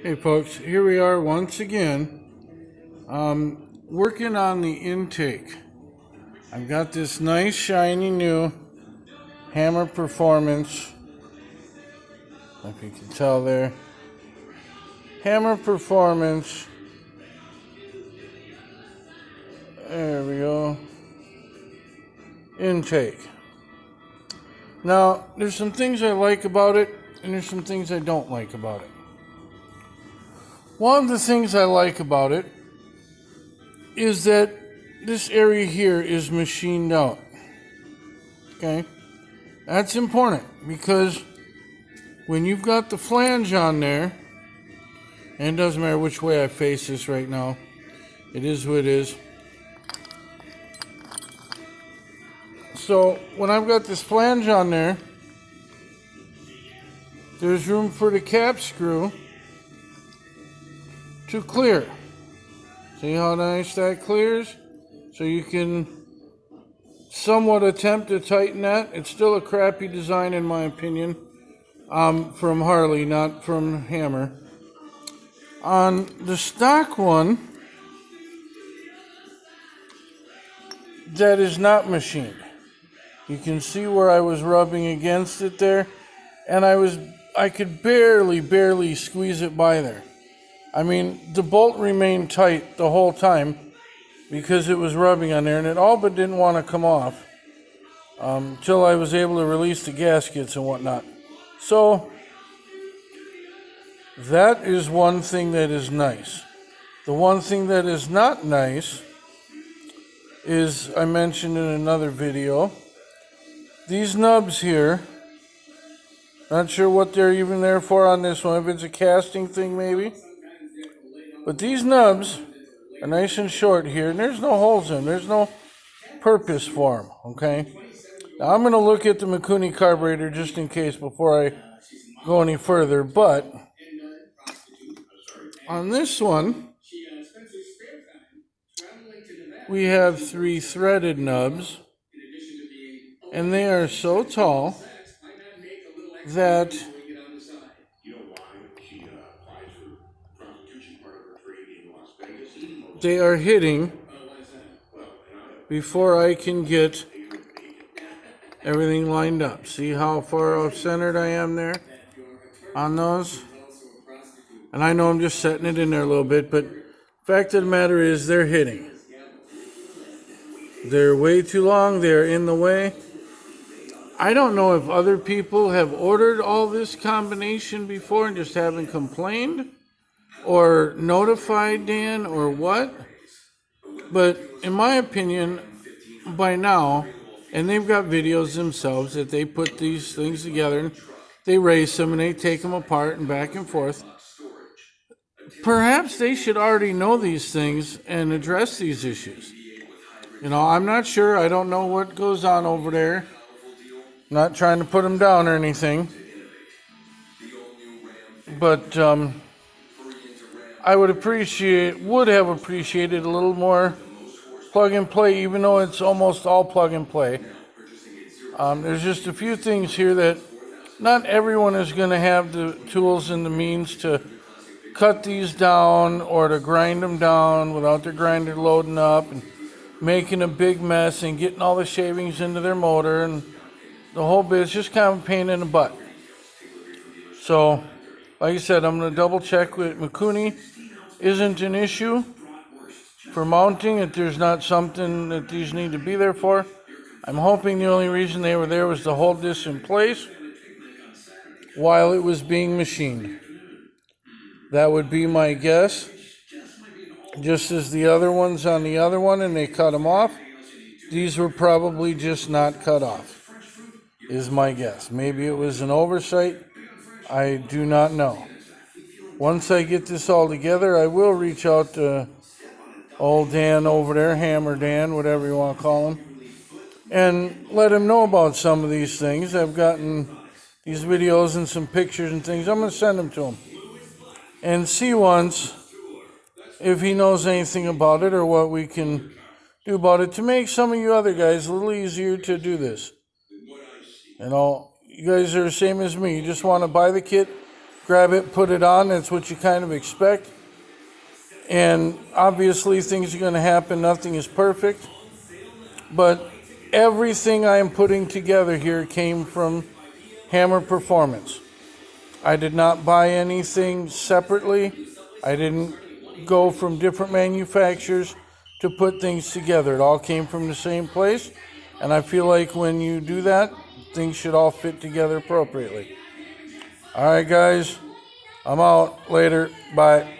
Hey folks, here we are once again, working on the intake. I've got this nice shiny new Hammer Performance, if you can tell there, Hammer Performance, there we go, intake. Now, there's some things I like about it, and there's some things I don't like about it. One of the things I like about it is that this area here is machined out. Okay? That's important because when you've got the flange on there, and it doesn't matter which way I face this right now, it is what it is. So when I've got this flange on there, there's room for the cap screw to clear. See how nice that clears? So you can somewhat attempt to tighten that. It's still a crappy design in my opinion, from Harley, not from Hammer. On the stock one, that is not machined. You can see where I was rubbing against it there, and I could barely squeeze it by there. I mean, the bolt remained tight the whole time because it was rubbing on there, and it all but didn't want to come off until I was able to release the gaskets and whatnot. So that is one thing that is nice. The one thing that is not nice is, I mentioned in another video, these nubs here. Not sure what they're even there for on this one, if it's a casting thing maybe. But these nubs are nice and short here, and there's no holes in them. There's no purpose for them, okay? Now I'm going to look at the Mikuni carburetor just in case before I go any further, but on this one, we have 3 threaded nubs, and they are so tall that they are hitting before I can get everything lined up. See how far off-centered I am there on those? And I know I'm just setting it in there a little bit, but the fact of the matter is they're hitting. They're way too long. They're in the way. I don't know if other people have ordered all this combination before and just haven't complained or notified Dan or what. But in my opinion, by now, and they've got videos themselves that they put these things together and they race them and they take them apart and back and forth. Perhaps they should already know these things and address these issues. You know, I'm not sure. I don't know what goes on over there. Not trying to put them down or anything. But I would have appreciated a little more plug and play, even though it's almost all plug and play. There's just a few things here that not everyone is going to have the tools and the means to cut these down or to grind them down without their grinder loading up and making a big mess and getting all the shavings into their motor and the whole bit. It's just kind of a pain in the butt. So, like I said, I'm going to double check with Mikuni. Isn't an issue for mounting if there's not something that these need to be there for. I'm hoping the only reason they were there was to hold this in place while it was being machined. That would be my guess. Just as the other ones on the other one, and they cut them off, these were probably just not cut off, is my guess. Maybe it was an oversight. I do not know. Once I get this all together, I will reach out to old Dan over there, Hammer Dan, whatever you want to call him, and let him know about some of these things. I've gotten these videos and some pictures and things. I'm going to send them to him and see once if he knows anything about it or what we can do about it to make some of you other guys a little easier to do this. You know, you guys are the same as me. You just want to buy the kit, grab it, put it on. That's what you kind of expect. And obviously things are going to happen. Nothing is perfect. But everything I am putting together here came from Hammer Performance. I did not buy anything separately. I didn't go from different manufacturers to put things together. It all came from the same place. And I feel like when you do that, things should all fit together appropriately. All right, guys. I'm out. Later. Bye.